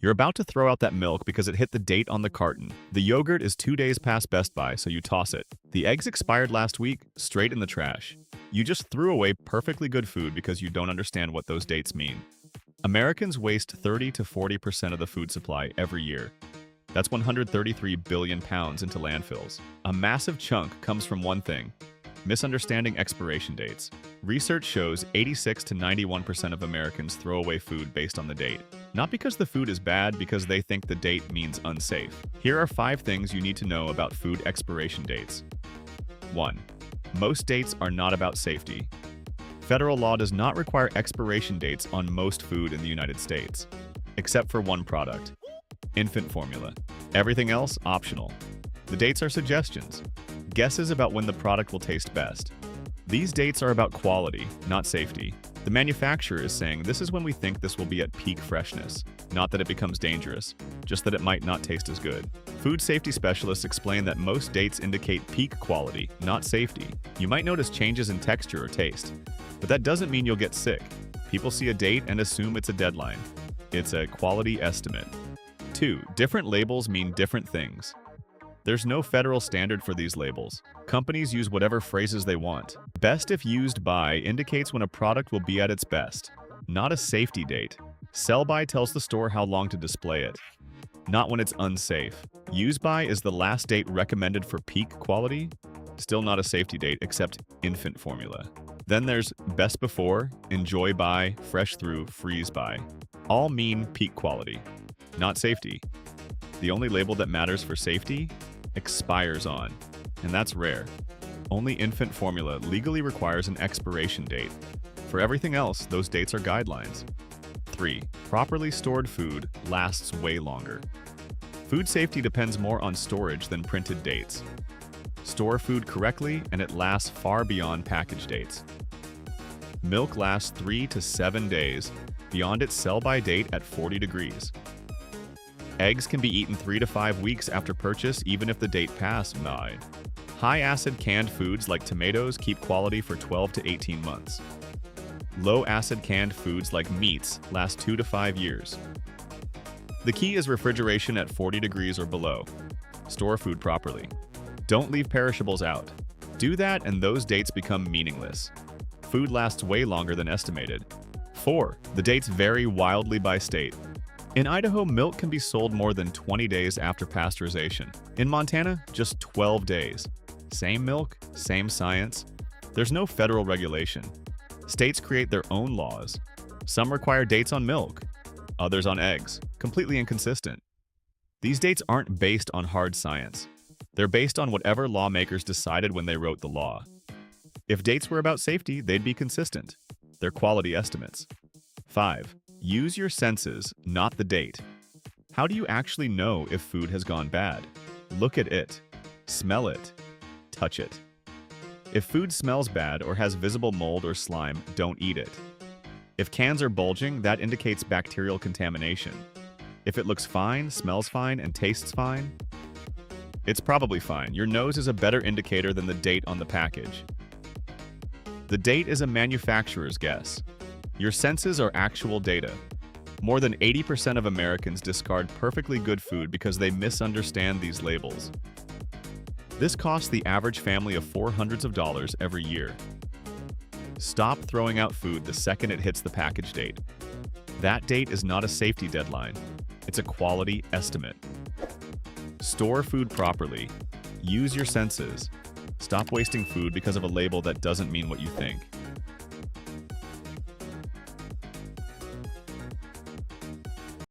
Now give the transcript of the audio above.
You're about to throw out that milk because it hit the date on the carton. The yogurt is 2 days past Best Buy, so you toss it. The eggs expired last week, straight in the trash. You just threw away perfectly good food because you don't understand what those dates mean. Americans waste 30 to 40% of the food supply every year. That's 133 billion pounds into landfills. A massive chunk comes from one thing: misunderstanding expiration dates. Research shows 86 to 91% of Americans throw away food based on the date. Not because the food is bad, because they think the date means unsafe. Here are 5 things you need to know about food expiration dates. 1. Most dates are not about safety. Federal law does not require expiration dates on most food in the United States, except for one product: infant formula. Everything else, optional. The dates are suggestions, guesses about when the product will taste best. These dates are about quality, not safety. The manufacturer is saying this is when we think this will be at peak freshness. Not that it becomes dangerous, just that it might not taste as good. Food safety specialists explain that most dates indicate peak quality, not safety. You might notice changes in texture or taste, but that doesn't mean you'll get sick. People see a date and assume it's a deadline. It's a quality estimate. 2. Different labels mean different things. There's no federal standard for these labels. Companies use whatever phrases they want. Best if used by indicates when a product will be at its best, not a safety date. Sell by tells the store how long to display it, not when it's unsafe. Use by is the last date recommended for peak quality, still not a safety date except infant formula. Then there's best before, enjoy by, fresh through, freeze by. All mean peak quality, not safety. The only label that matters for safety: expires on, and that's rare. Only infant formula legally requires an expiration date. For everything else, those dates are guidelines. 3. Properly stored food lasts way longer. Food safety depends more on storage than printed dates. Store food correctly and it lasts far beyond package dates. Milk lasts 3 to 7 days beyond its sell-by date at 40 degrees. Eggs can be eaten 3 to 5 weeks after purchase, even if the date passed by. High-acid canned foods like tomatoes keep quality for 12 to 18 months. Low-acid canned foods like meats last 2 to 5 years. The key is refrigeration at 40 degrees or below. Store food properly. Don't leave perishables out. Do that and those dates become meaningless. Food lasts way longer than estimated. 4. The dates vary wildly by state. In Idaho, milk can be sold more than 20 days after pasteurization. In Montana, just 12 days. Same milk, same science. There's no federal regulation. States create their own laws. Some require dates on milk, others on eggs. Completely inconsistent. These dates aren't based on hard science. They're based on whatever lawmakers decided when they wrote the law. If dates were about safety, they'd be consistent. They're quality estimates. 5. Use your senses, not the date. How do you actually know if food has gone bad? Look at it. Smell it. Touch it. If food smells bad or has visible mold or slime, don't eat it. If cans are bulging, that indicates bacterial contamination. If it looks fine, smells fine, and tastes fine, it's probably fine. Your nose is a better indicator than the date on the package. The date is a manufacturer's guess. Your senses are actual data. More than 80% of Americans discard perfectly good food because they misunderstand these labels. This costs the average family of $400s every year. Stop throwing out food the second it hits the package date. That date is not a safety deadline. It's a quality estimate. Store food properly. Use your senses. Stop wasting food because of a label that doesn't mean what you think.